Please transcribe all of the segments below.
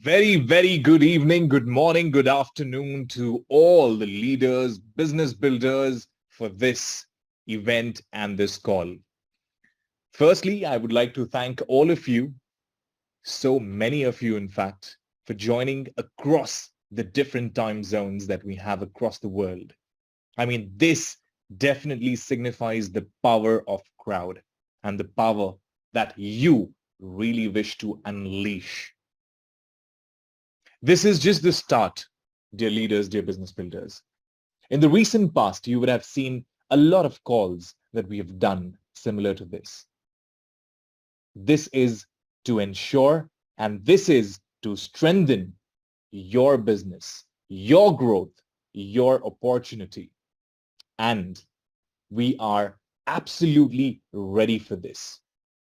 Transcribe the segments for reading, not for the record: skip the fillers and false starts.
Very, very good evening, good morning, good afternoon to all the leaders, business builders for this event and this call. Firstly, I would like to thank all of you, so many of you in fact, for joining across the different time zones that we have across the world. I mean, this definitely signifies the power of crowd and the power that you really wish to unleash. This is just the start, dear leaders, dear business builders. In the recent past, you would have seen a lot of calls that we have done similar to this. This is to ensure and this is to strengthen your business, your growth, your opportunity. And we are absolutely ready for this.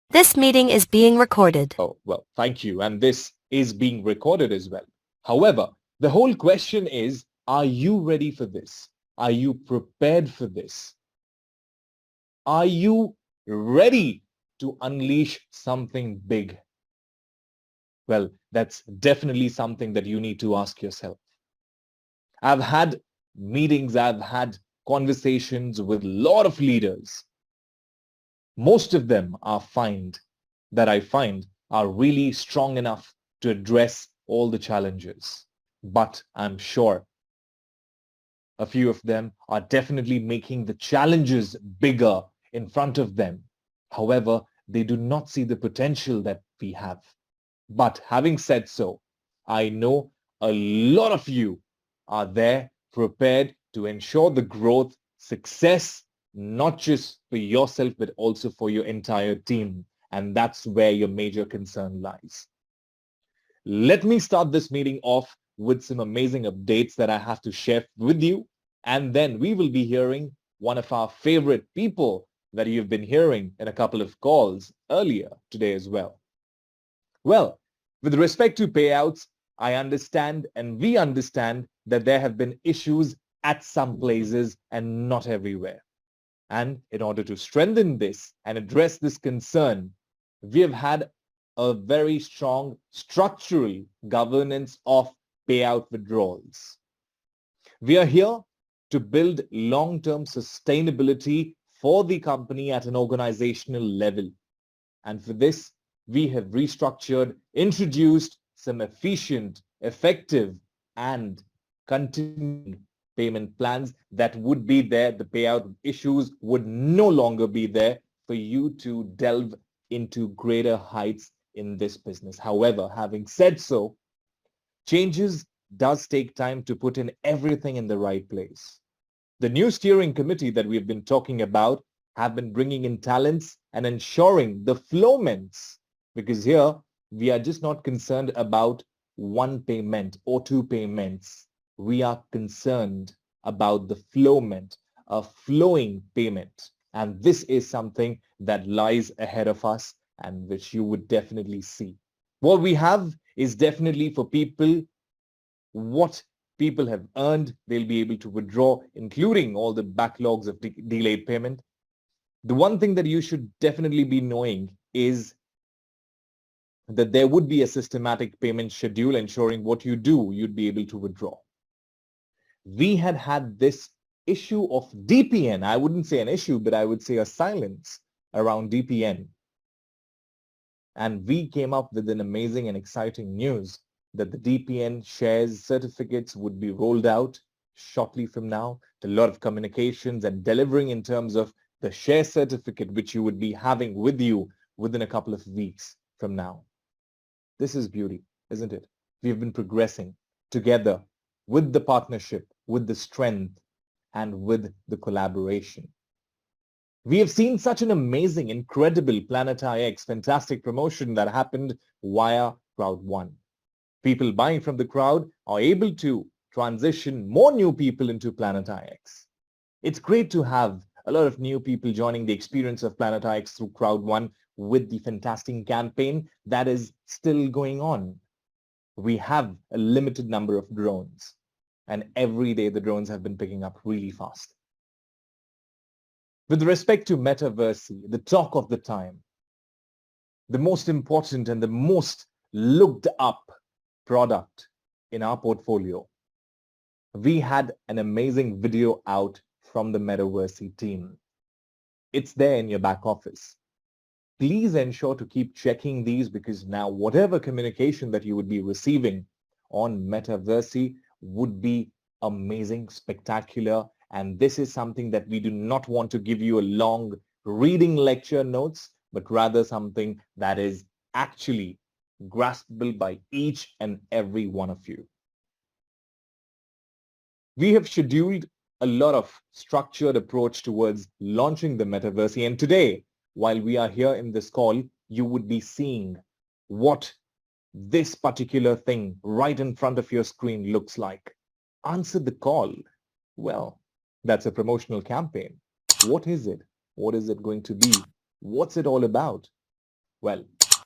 This meeting is being recorded. Oh, well, thank you. And this is being recorded as well. However, the whole question is, are you ready for this? Are you prepared for this? Are you ready to unleash something big? Well, that's definitely something that you need to ask yourself. I've had meetings, I've had conversations with a lot of leaders. Most of them I find are really strong enough to address all the challenges. But I'm sure a few of them are definitely making the challenges bigger in front of them. However, they do not see the potential that we have. But having said so, I know a lot of you are there prepared to ensure the growth, success, not just for yourself, but also for your entire team. And that's where your major concern lies. Let me start this meeting off with some amazing updates that I have to share with you. And then we will be hearing one of our favorite people that you've been hearing in a couple of calls earlier today as well. Well, with respect to payouts, I understand and we understand that there have been issues at some places and not everywhere. And in order to strengthen this and address this concern, we have had a very strong structural governance of payout withdrawals. We are here to build long-term sustainability for the company at an organizational level. And for this, we have restructured, introduced some efficient, effective, and continuing payment plans that would be there. The payout issues would no longer be there for you to delve into greater heights in this business. However, having said so, changes does take time to put in everything in the right place. The new steering committee that we've been talking about have been bringing in talents and ensuring the flowments, because here we are just not concerned about one payment or two payments. We are concerned about the flowment, a flowing payment. And this is something that lies ahead of us and which you would definitely see. What we have is definitely for people, what people have earned, they'll be able to withdraw, including all the backlogs of delayed payment. The one thing that you should definitely be knowing is that there would be a systematic payment schedule ensuring what you do, you'd be able to withdraw. We had this issue of DPN. I wouldn't say an issue, but I would say a silence around DPN. And we came up with an amazing and exciting news that the DPN shares certificates would be rolled out shortly from now. A lot of communications and delivering in terms of the share certificate, which you would be having with you within a couple of weeks from now. This is beauty, isn't it? We've been progressing together with the partnership, with the strength, and with the collaboration. We have seen such an amazing, incredible Planet IX, fantastic promotion that happened via CROOWD1. People buying from the crowd are able to transition more new people into Planet IX. It's great to have a lot of new people joining the experience of Planet IX through CROOWD1 with the fantastic campaign that is still going on. We have a limited number of drones, and every day the drones have been picking up really fast. With respect to Metaversy, the talk of the time, the most important and the most looked up product in our portfolio, we had an amazing video out from the Metaversy team. It's there in your back office. Please ensure to keep checking these, because now whatever communication that you would be receiving on Metaversy would be amazing, spectacular, and this is something that we do not want to give you a long reading lecture notes, but rather something that is actually graspable by each and every one of you. We have scheduled a lot of structured approach towards launching the Metaversy, and today, while we are here in this call, you would be seeing what this particular thing right in front of your screen looks like. Answer the call. Well, that's a promotional campaign. What is it? What is it going to be? What's it all about? Well,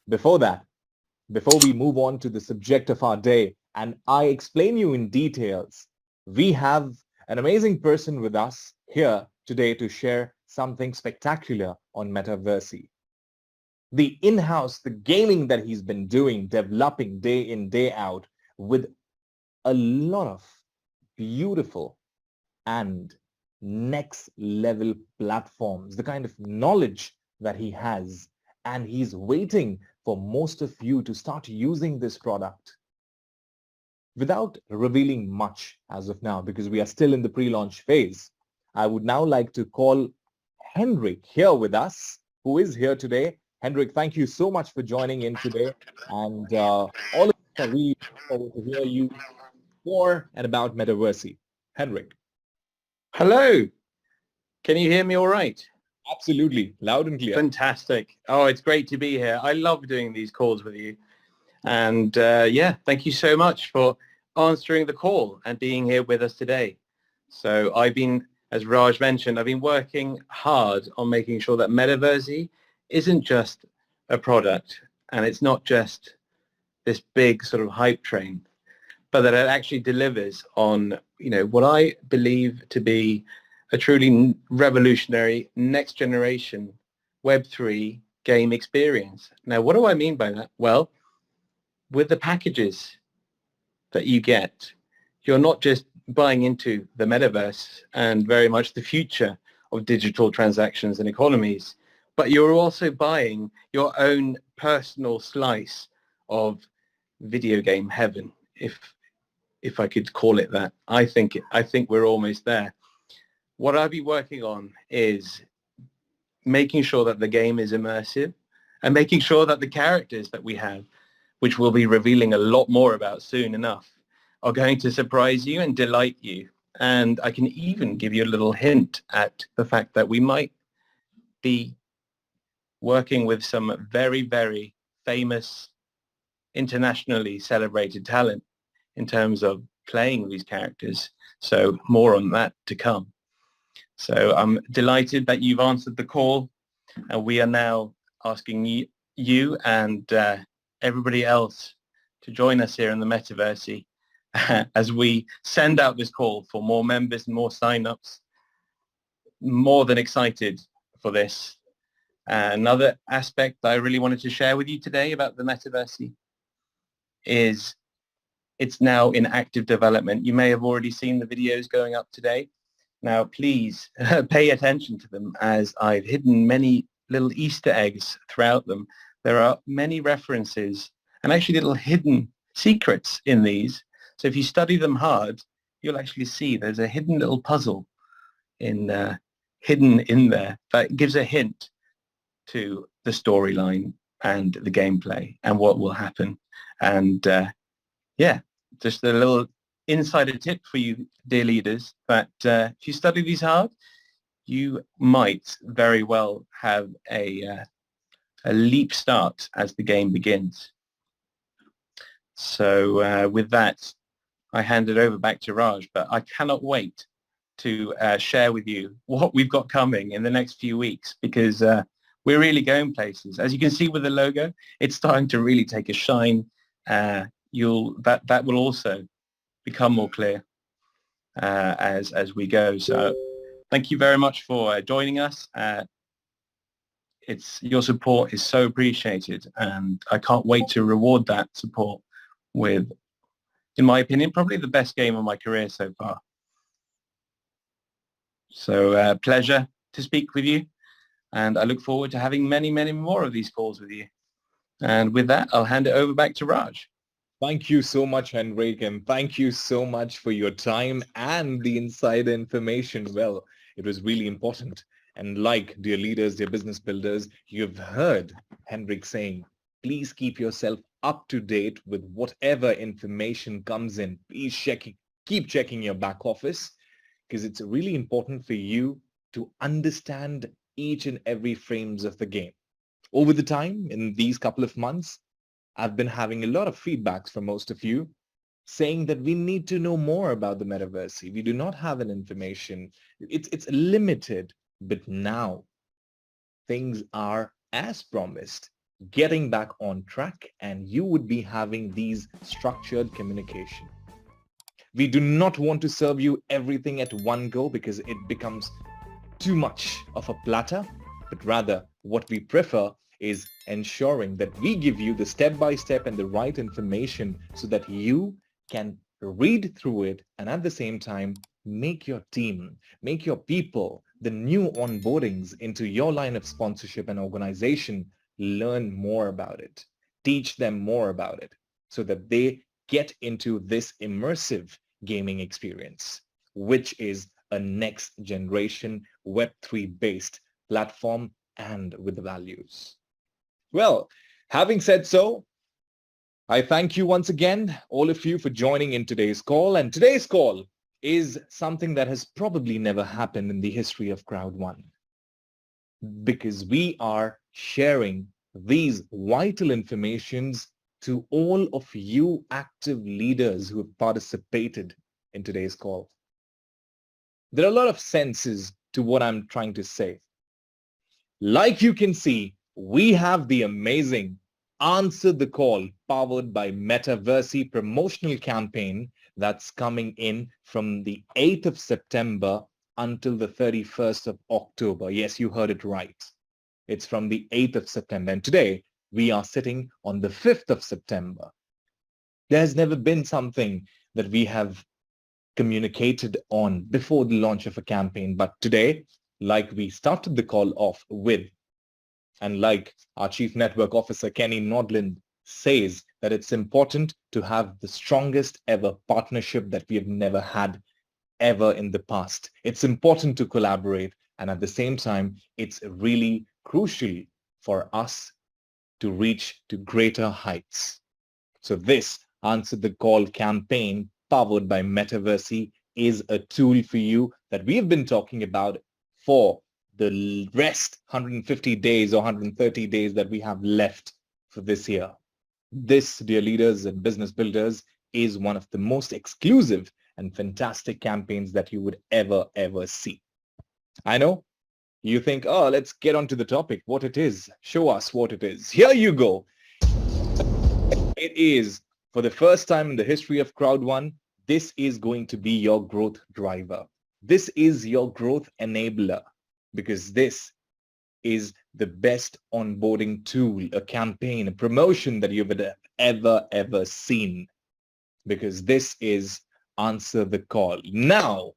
before we move on to the subject of our day and I explain you in details, we have an amazing person with us here today to share something spectacular on Metaversy. The in-house, the gaming that he's been doing, developing day in, day out with a lot of beautiful and next level platforms, the kind of knowledge that he has, and he's waiting for most of you to start using this product. Without revealing much as of now, because we are still in the pre-launch phase, I would now like to call Henrik here with us, who is here today. Henrik, thank you so much for joining in today, and all of us are really looking forward to hear you more and about Metaversy. Henrik. Hello. Can you hear me all right? Absolutely. Loud and clear. Fantastic. Oh, it's great to be here. I love doing these calls with you. And yeah, thank you so much for answering the call and being here with us today. So I've been, as Raj mentioned, I've been working hard on making sure that Metaversi isn't just a product and it's not just this big sort of hype train, but that it actually delivers on, what I believe to be a truly revolutionary next generation Web3 game experience. Now, what do I mean by that? Well, with the packages that you get, you're not just buying into the metaverse and very much the future of digital transactions and economies, but you're also buying your own personal slice of video game heaven, if I could call it that. I think we're almost there. What I'll be working on is making sure that the game is immersive and making sure that the characters that we have, which we'll be revealing a lot more about soon enough, are going to surprise you and delight you. And I can even give you a little hint at the fact that we might be working with some very, very famous, internationally celebrated talent in terms of playing these characters. So more on that to come. So I'm delighted that you've answered the call, and we are now asking you and everybody else to join us here in the Metaversy as we send out this call for more members and more signups. More than excited for this. Another aspect that I really wanted to share with you today about the Metaversy is it's now in active development. You may have already seen the videos going up today. Now, please pay attention to them, as I've hidden many little Easter eggs throughout them. There are many references and actually little hidden secrets in these. So if you study them hard, you'll actually see there's a hidden little puzzle hidden in there that gives a hint to the storyline and the gameplay and what will happen. And yeah, just a little insider tip for you, dear leaders, that if you study these hard, you might very well have a leap start as the game begins. So with that, I hand it over back to Raj, but I cannot wait to share with you what we've got coming in the next few weeks, because we're really going places. As you can see with the logo, it's starting to really take a shine. That will also become more clear as we go. So thank you very much for joining us. Your support is so appreciated, and I can't wait to reward that support with in my opinion, probably the best game of my career so far. So pleasure to speak with you. And I look forward to having many, many more of these calls with you. And with that, I'll hand it over back to Raj. Thank you so much, Henrik, and thank you so much for your time and the insider information. Well, it was really important. And like, dear leaders, dear business builders, you've heard Henrik saying, please keep yourself up to date with whatever information comes in. Please keep checking your back office, because it's really important for you to understand each and every frames of the game. Over the time, in these couple of months, I've been having a lot of feedbacks from most of you saying that we need to know more about the Metaversi. We do not have an information. It's limited, but now things are, as promised, getting back on track, and you would be having these structured communication. We do not want to serve you everything at one go because it becomes too much of a platter, but rather what we prefer is ensuring that we give you the step-by-step and the right information so that you can read through it and at the same time make your team, make your people, the new onboardings into your line of sponsorship and organization learn more about it, teach them more about it so that they get into this immersive gaming experience, which is a next generation Web3 based platform and with the values. Well, having said so, I thank you once again, all of you, for joining in today's call. And today's call is something that has probably never happened in the history of CROOWD1, because we are sharing these vital informations to all of you active leaders who have participated in today's call. There are a lot of senses to what I'm trying to say. Like you can see, we have the amazing Answer the Call powered by Metaversi promotional campaign that's coming in from the 8th of September until the 31st of October. Yes, you heard it right. It's from the 8th of September. And today we are sitting on the 5th of September. There's never been something that we have communicated on before the launch of a campaign. But today, like we started the call off with, and like our Chief Network Officer, Kenny Nodland, says that it's important to have the strongest ever partnership that we have never had ever in the past. It's important to collaborate. And at the same time, it's really crucial for us to reach to greater heights. So this Answer the Call campaign powered by Metaversi is a tool for you that we have been talking about for the rest 150 days or 130 days that we have left for this year. This, dear leaders and business builders, is one of the most exclusive and fantastic campaigns that you would ever see. I know you think, oh, let's get on to the topic, what it is. Show us what it is. Here you go. It is, for the first time in the history of CROOWD1, this is going to be your growth driver. This is your growth enabler, because this is the best onboarding tool, a campaign, a promotion that you've ever seen, because this is Answer the Call. Now,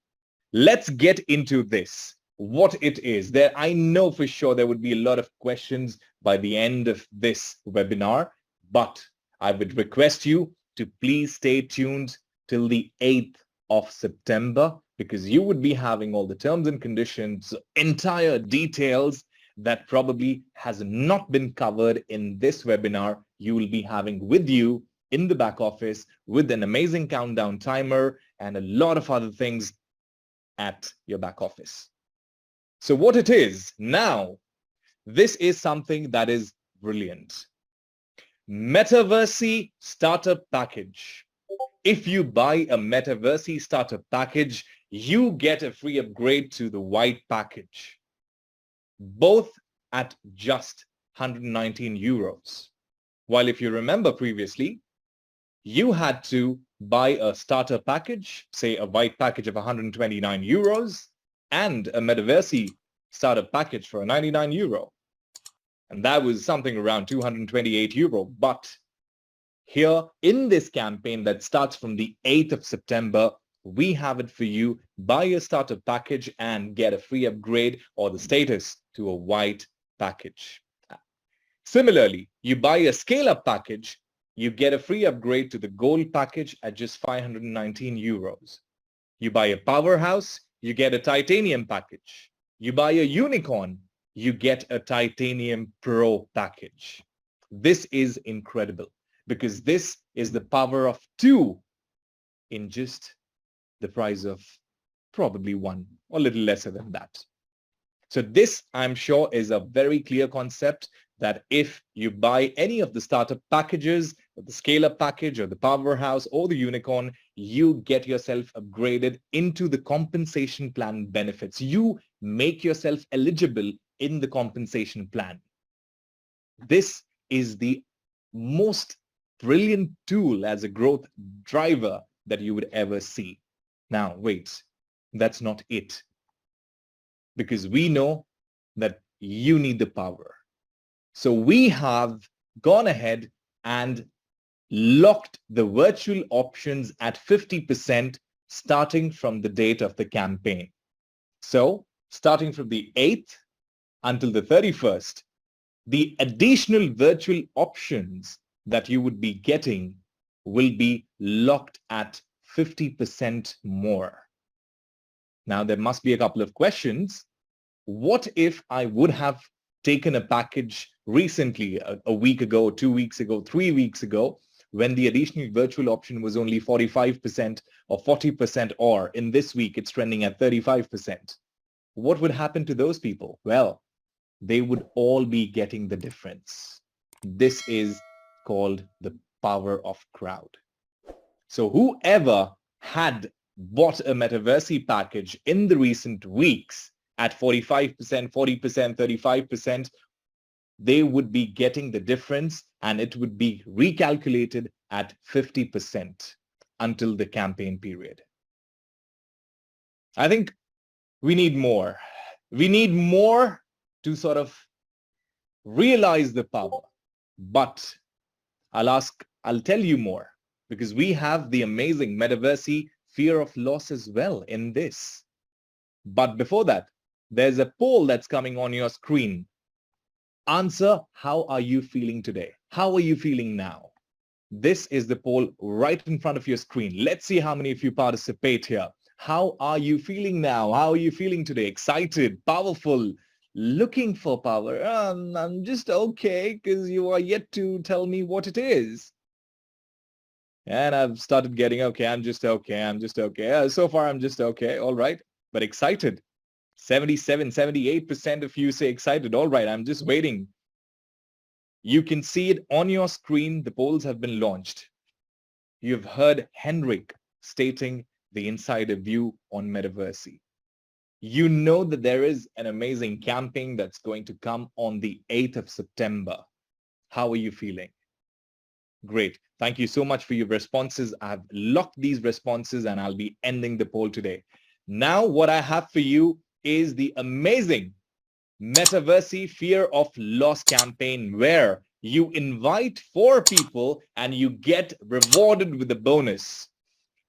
let's get into this, what it is. I know for sure there would be a lot of questions by the end of this webinar, but I would request you to please stay tuned till the 8th of September, because you would be having all the terms and conditions, entire details that probably has not been covered in this webinar. You will be having with you in the back office with an amazing countdown timer and a lot of other things at your back office. So what it is now, this is something that is brilliant. Metaversi Starter Package. If you buy a Metaversi Starter Package, you get a free upgrade to the White Package, both at just 119 euros. While if you remember previously, you had to buy a starter package, say a White Package of 129 euros, and a Metaversi starter package for 99 euro. And that was something around 228 euro. But Here in this campaign that starts from the 8th of September, we have it for you. Buy a starter package and get a free upgrade or the status to a white package. Similarly, you buy a scale-up package, you get a free upgrade to the gold package at just 519 euros. You buy a powerhouse, you get a titanium package. You buy a unicorn, you get a titanium pro package. This is incredible because this is the power of 2 in just the price of probably 1 or a little lesser than that. So this, I'm sure, is a very clear concept that if you buy any of the startup packages, or the scale-up package, or the powerhouse, or the unicorn, you get yourself upgraded into the compensation plan benefits. You make yourself eligible in the compensation plan. This is the most brilliant tool as a growth driver that you would ever see. Now, wait, that's not it. Because we know that you need the power. So we have gone ahead and locked the virtual options at 50% starting from the date of the campaign. So starting from the 8th until the 31st, the additional virtual options that you would be getting will be locked at 50% more. Now, there must be a couple of questions. What if I would have taken a package recently, a week ago, 2 weeks ago, 3 weeks ago, when the additional virtual option was only 45% or 40%, or in this week, it's trending at 35%. What would happen to those people? Well, they would all be getting the difference. This is called the power of crowd. So whoever had bought a Metaversi package in the recent weeks at 45%, 40%, 35%, they would be getting the difference and it would be recalculated at 50% until the campaign period. I think we need more. We need more to sort of realize the power. But I'll tell you more because we have the amazing Metaversi fear of loss as well in this. But before that, there's a poll that's coming on your screen. Answer, how are you feeling today? How are you feeling now? This is the poll right in front of your screen. Let's see how many of you participate here. How are you feeling now? How are you feeling today? Excited, powerful, looking for power? I'm just okay because you are yet to tell me what it is. And I've started getting, okay, I'm just okay. So far, I'm just okay. All right. But excited. 77, 78% of you say excited. All right, I'm just waiting. You can see it on your screen. The polls have been launched. You've heard Henrik stating the insider view on Metaversi. You know that there is an amazing campaign that's going to come on the 8th of September. How are you feeling? Great. Thank you so much for your responses. I've locked these responses and I'll be ending the poll today. Now what I have for you is the amazing Metaversi Fear of Loss campaign where you invite 4 people and you get rewarded with a bonus.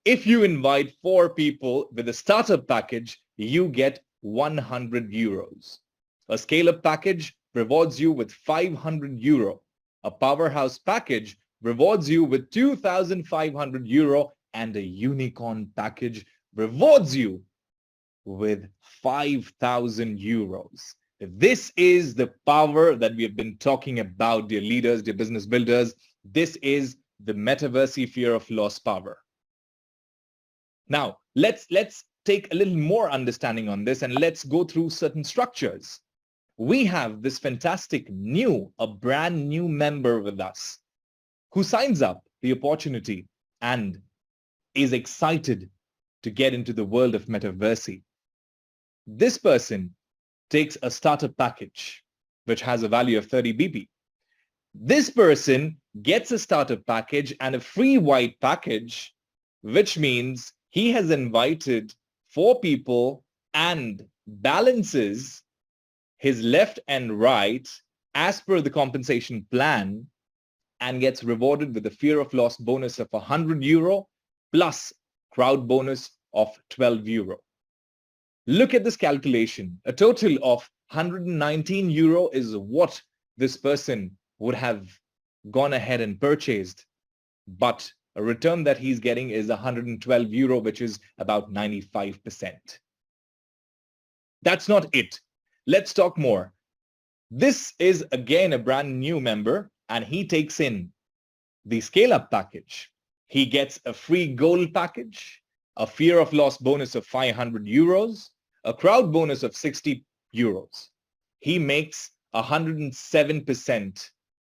If you invite 4 people with a startup package, you get 100 euros. A scale-up package rewards you with 500 euro. A powerhouse package rewards you with 2,500 euro and a unicorn package rewards you with 5,000 euros. This is the power that we have been talking about, dear leaders, dear business builders. This is the Metaversi fear of loss power. Now, let's take a little more understanding on this and let's go through certain structures. We have this fantastic a brand new member with us who signs up the opportunity and is excited to get into the world of Metaversi. This person takes a starter package, which has a value of 30 BP. This person gets a starter package and a free white package, which means he has invited 4 people and balances his left and right as per the compensation plan and gets rewarded with a fear of loss bonus of €100 plus crowd bonus of €12. Look at this calculation. A total of €119 is what this person would have gone ahead and purchased, but a return that he's getting is €112, which is about 95%. That's not it. Let's talk more. This is again a brand new member, and he takes in the scale-up package. He gets a free gold package, a fear of loss bonus of €500, a crowd bonus of €60. He makes 107%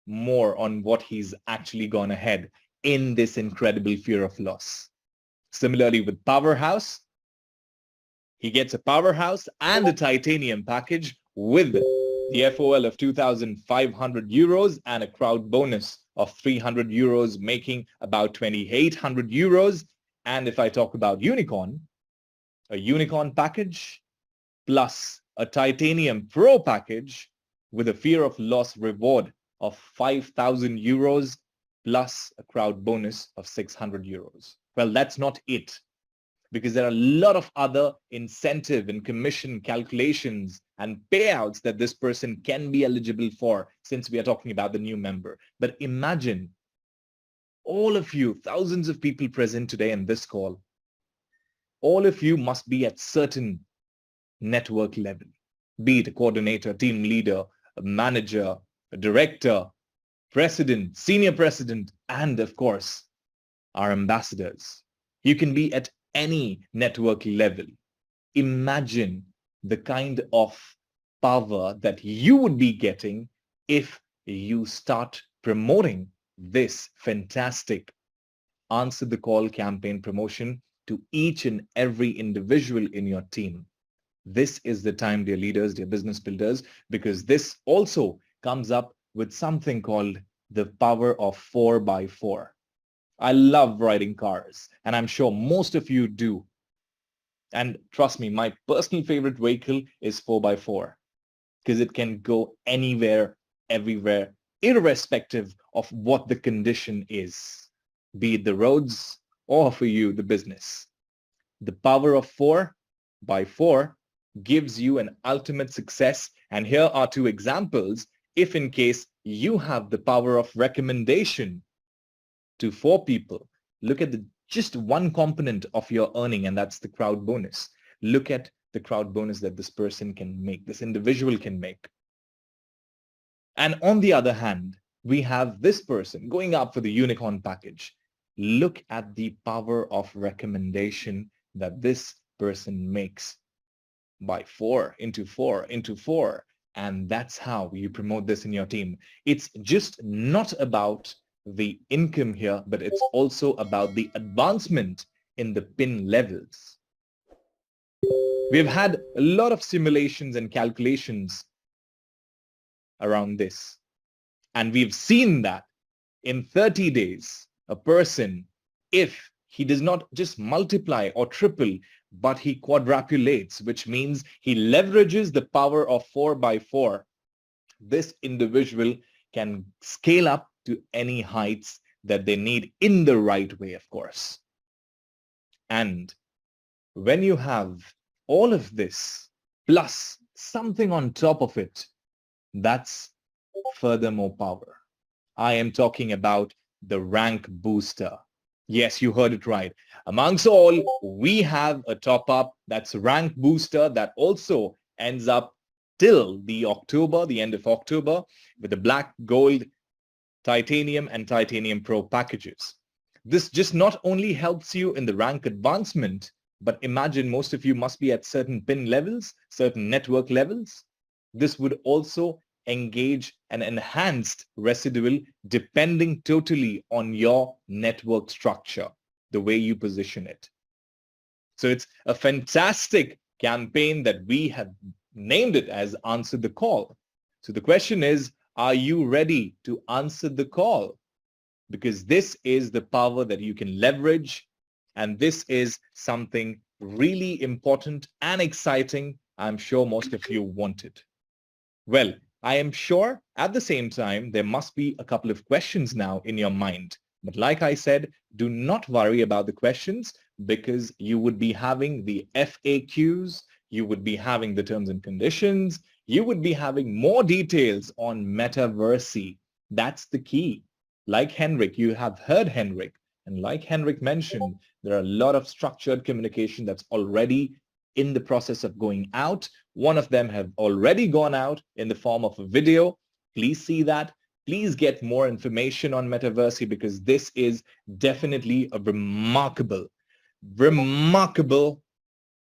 more on what he's actually gone ahead in this incredible fear of loss. Similarly with Powerhouse, he gets a Powerhouse and a Titanium package with the FOL of €2,500 and a crowd bonus of €300, making about €2,800. And if I talk about Unicorn, a Unicorn package plus a Titanium Pro package with a fear of loss reward of €5,000 plus a crowd bonus of €600. Well, that's not it, because there are a lot of other incentive and commission calculations and payouts that this person can be eligible for, since we are talking about the new member. But imagine all of you, thousands of people present today in this call, all of you must be at certain network level, be it a coordinator, team leader, a manager, a director, president, senior president, and of course, our ambassadors. You can be at any network level. Imagine the kind of power that you would be getting if you start promoting this fantastic Answer the Call campaign promotion to each and every individual in your team. This is the time, dear leaders, dear business builders, because this also comes up with something called the power of 4x4. I love riding cars, and I'm sure most of you do. And trust me, my personal favorite vehicle is 4x4 because it can go anywhere, everywhere, irrespective of what the condition is, be it the roads or for you, the business. The power of 4x4 gives you an ultimate success. And here are two examples. If in case you have the power of recommendation to 4 people, look at just one component of your earning, and that's the crowd bonus. Look at the crowd bonus that this person can make, this individual can make. And on the other hand, we have this person going up for the unicorn package. Look at the power of recommendation that this person makes by 4 into 4 into 4. And that's how you promote this in your team. It's just not about the income here, but it's also about the advancement in the pin levels. We've had a lot of simulations and calculations around this. And we've seen that in 30 days, a person, if he does not just multiply or triple, but he quadrupulates, which means he leverages the power of 4x4, this individual can scale up to any heights that they need in the right way, of course. And when you have all of this plus something on top of it, that's furthermore power. I am talking about the rank booster. Yes, you heard it right. Amongst all, we have a top-up that's rank booster that also ends up till the end of October, with the black, gold, titanium and titanium pro packages. This just not only helps you in the rank advancement, but imagine most of you must be at certain pin levels, certain network levels. This would also engage an enhanced residual depending totally on your network structure, the way you position it. So it's a fantastic campaign that we have named it as Answer the Call. So the question is, are you ready to answer the call? Because this is the power that you can leverage, and this is something really important and exciting. I'm sure most of you want it. Well, I am sure at the same time, there must be a couple of questions now in your mind. But like I said, do not worry about the questions because you would be having the FAQs, you would be having the terms and conditions, you would be having more details on Metaversy. That's the key. Like Henrik, you have heard Henrik. And like Henrik mentioned, there are a lot of structured communication that's already in the process of going out. One of them have already gone out in the form of a video. Please see that. Please get more information on Metaversy because this is definitely a remarkable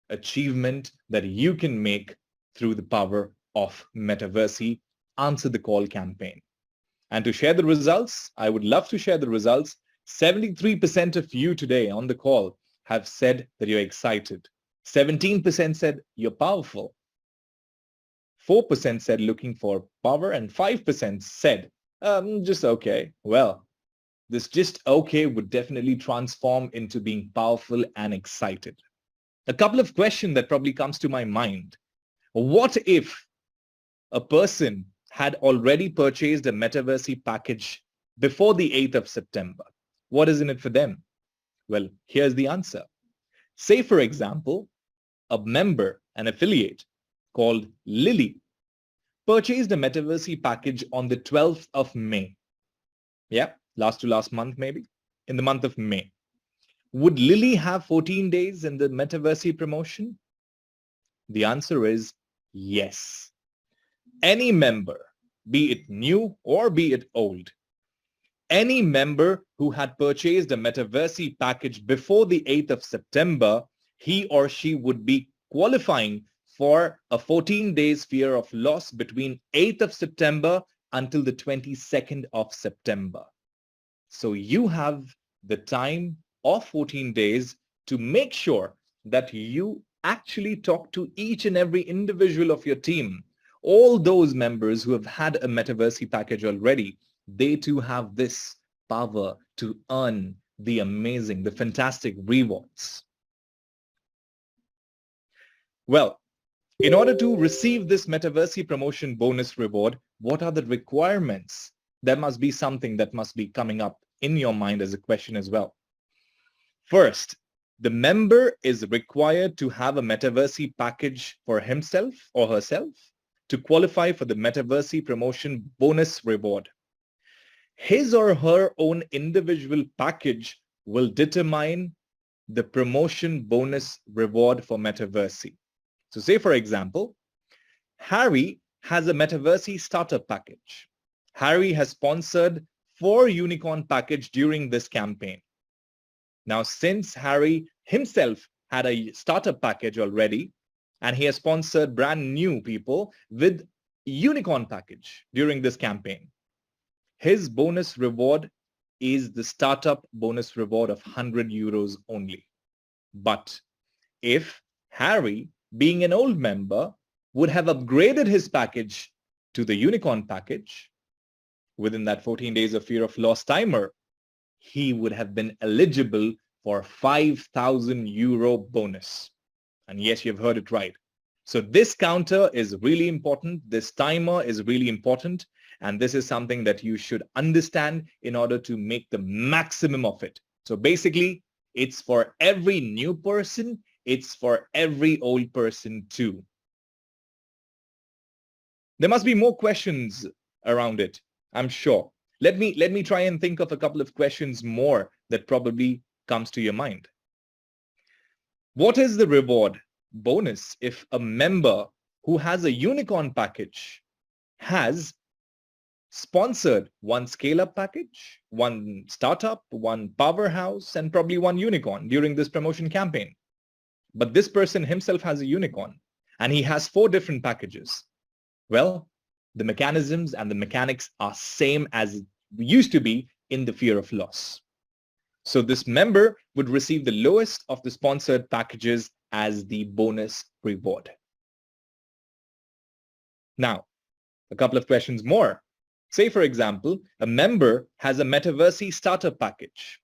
achievement that you can make through the power of Metaversy. Answer the call campaign. And to share the results, I would love to share the results. 73% of you today on the call have said that you're excited. 17% said you're powerful. 4% said looking for power and 5% said just okay. Well, this just okay would definitely transform into being powerful and excited. A couple of questions that probably comes to my mind. What if a person had already purchased a Metaversy package before the 8th of September? What is in it for them? Well, here's the answer. Say, for example, a member, an affiliate called Lily, purchased a Metaversy package on the 12th of May. Yeah, last to last month maybe, in the month of May. Would Lily have 14 days in the Metaversy promotion? The answer is yes. Any member, be it new or be it old, any member who had purchased a Metaversy package before the 8th of September, he or she would be qualifying for a 14 days fear of loss between 8th of September until the 22nd of September. So you have the time of 14 days to make sure that you actually talk to each and every individual of your team. All those members who have had a Metaversy package already, they too have this power to earn the amazing, the fantastic rewards. Well, in order to receive this Metaversy promotion bonus reward, what are the requirements? There must be something that must be coming up in your mind as a question as well. First, the member is required to have a Metaversy package for himself or herself to qualify for the Metaversy promotion bonus reward. His or her own individual package will determine the promotion bonus reward for Metaversy. So say, for example, Harry has a Metaversy starter package. Harry has sponsored 4 unicorn package during this campaign. Now, since Harry himself had a starter package already, and he has sponsored brand new people with unicorn package during this campaign, his bonus reward is the startup bonus reward of 100 euros only. But if Harry, being an old member, would have upgraded his package to the unicorn package within that 14 days of fear of loss timer, he would have been eligible for 5,000 euro bonus. And yes, you've heard it right. So this counter is really important. This timer is really important. And this is something that you should understand in order to make the maximum of it. So basically, it's for every new person. It's for every old person too. There must be more questions around it, I'm sure. Let me try and think of a couple of questions more that probably comes to your mind. What is the reward bonus if a member who has a unicorn package has sponsored 1 scale-up package, 1 startup, 1 powerhouse, and probably 1 unicorn during this promotion campaign? But this person himself has a unicorn and he has 4 different packages. Well, the mechanisms and the mechanics are same as it used to be in the fear of loss. So this member would receive the lowest of the sponsored packages as the bonus reward. Now, a couple of questions more. Say, for example, a member has a Metaversy starter package.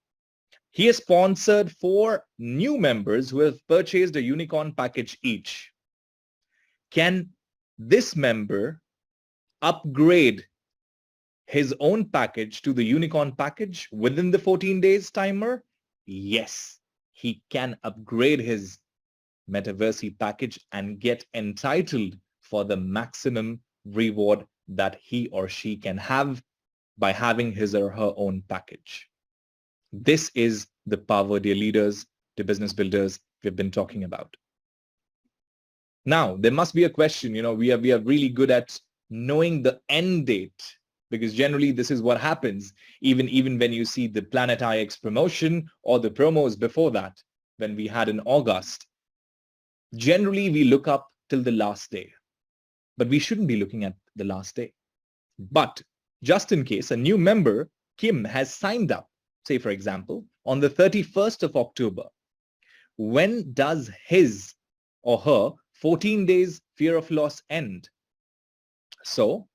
He has sponsored 4 new members who have purchased a unicorn package each. Can this member upgrade his own package to the unicorn package within the 14 days timer? Yes, he can upgrade his Metaversi package and get entitled for the maximum reward that he or she can have by having his or her own package. This is the power, dear leaders, the business builders we've been talking about. Now, there must be a question, we are really good at knowing the end date, because generally this is what happens even when you see the Planet IX promotion or the promos before that, when we had in August. Generally, we look up till the last day, but we shouldn't be looking at the last day. But just in case a new member, Kim, has signed up, say for example, on the 31st of October, when does his or her 14 days fear of loss end? So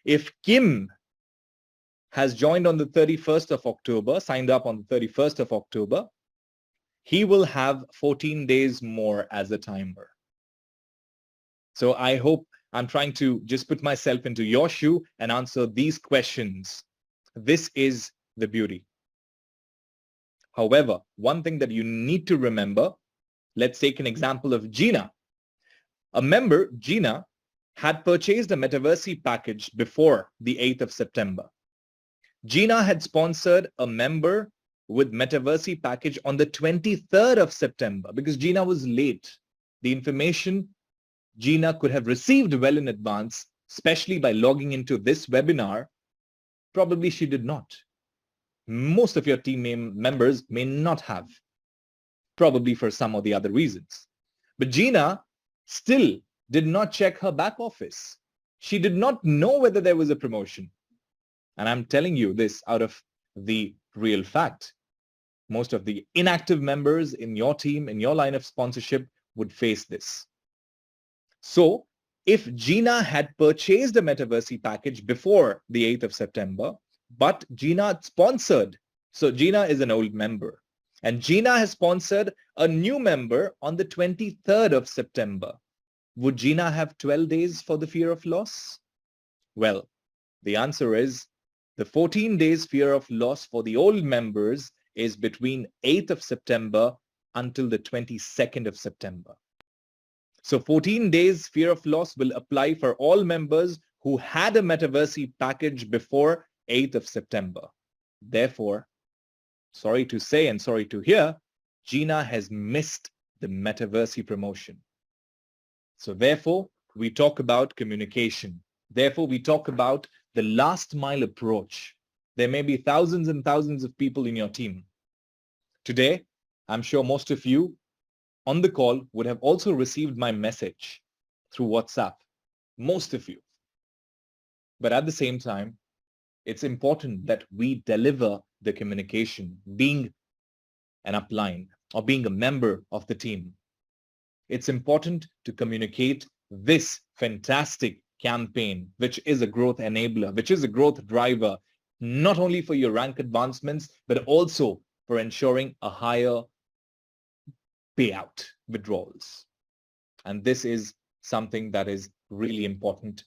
if Kim has joined on the 31st of October, signed up on the 31st of October, he will have 14 days more as a timer. So I hope I'm trying to just put myself into your shoe and answer these questions. This is the beauty. However, one thing that you need to remember, let's take an example of Gina. A member, Gina, had purchased a Metaversi package before the 8th of September. Gina had sponsored a member with Metaversi package on the 23rd of September because Gina was late. The information Gina could have received well in advance, especially by logging into this webinar. Probably she did not. Most of your team members may not have, probably for some or the other reasons. But Gina still did not check her back office. She did not know whether there was a promotion. And I'm telling you this out of the real fact. Most of the inactive members in your team, in your line of sponsorship, would face this. So if Gina had purchased a Metaversi package before the 8th of September, but Gina sponsored, so Gina is an old member, and Gina has sponsored a new member on the 23rd of September, would Gina have 12 days for the fear of loss? Well, the answer is the 14 days fear of loss for the old members is between 8th of September until the 22nd of September. So 14 days fear of loss will apply for all members who had a Metaversi package before 8th of September. Therefore, sorry to say and sorry to hear, Gina has missed the Metaversi promotion. So therefore, we talk about communication. Therefore, we talk about the last mile approach. There may be thousands and thousands of people in your team. Today, I'm sure most of you on the call would have also received my message through WhatsApp. Most of you. But at the same time, it's important that we deliver the communication, being an upline or being a member of the team. It's important to communicate this fantastic campaign, which is a growth enabler, which is a growth driver, not only for your rank advancements, but also for ensuring a higher payout withdrawals. And this is something that is really important.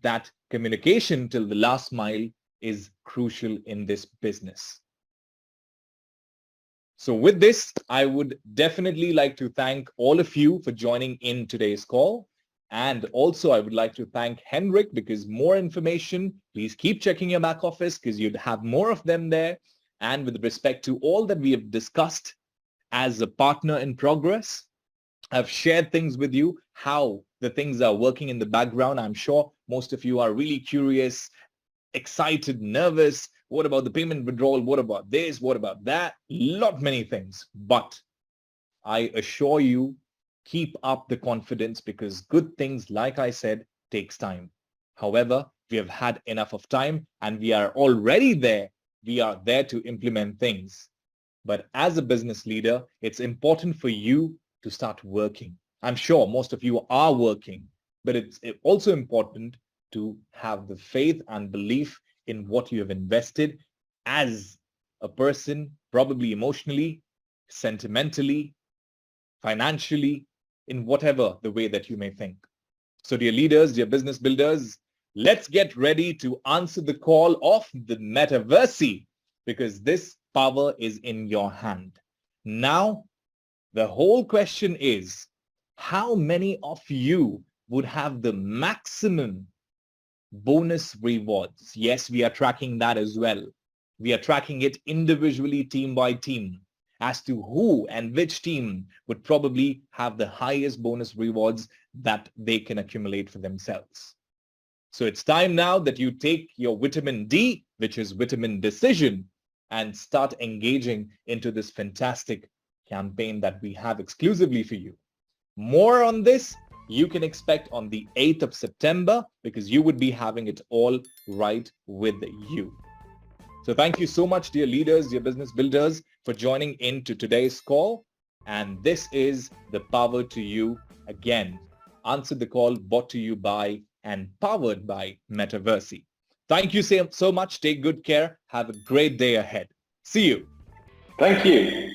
That communication till the last mile is crucial in this business. So with this, I would definitely like to thank all of you for joining in today's call. And also I would like to thank Henrik, because more information, please keep checking your back office because you'd have more of them there. And with respect to all that we have discussed as a partner in progress, I've shared things with you, how the things are working in the background. I'm sure most of you are really curious, excited, nervous. What about the payment withdrawal? What about this? What about that? Many things. But I assure you, keep up the confidence because good things, like I said, takes time. However, we have had enough of time and we are already there. We are there to implement things. But as a business leader, it's important for you to start working. I'm sure most of you are working, but it's also important to have the faith and belief in what you have invested as a person, probably emotionally, sentimentally, financially, in whatever the way that you may think. So dear leaders, dear business builders, let's get ready to answer the call of the Metaversy, because this power is in your hand. Now, the whole question is, how many of you would have the maximum bonus rewards? Yes, we are tracking that as well. We are tracking it individually, team by team, as to who and which team would probably have the highest bonus rewards that they can accumulate for themselves. So it's time now that you take your vitamin D, which is vitamin decision, and start engaging into this fantastic campaign that we have exclusively for you. More on this you can expect on the 8th of September, because you would be having it all right with you. So thank you so much, dear leaders, dear business builders, for joining into today's call. And this is the Power to You again. Answer the call, brought to you by and powered by Metaversi. Thank you so much. Take good care. Have a great day ahead. See you. Thank you.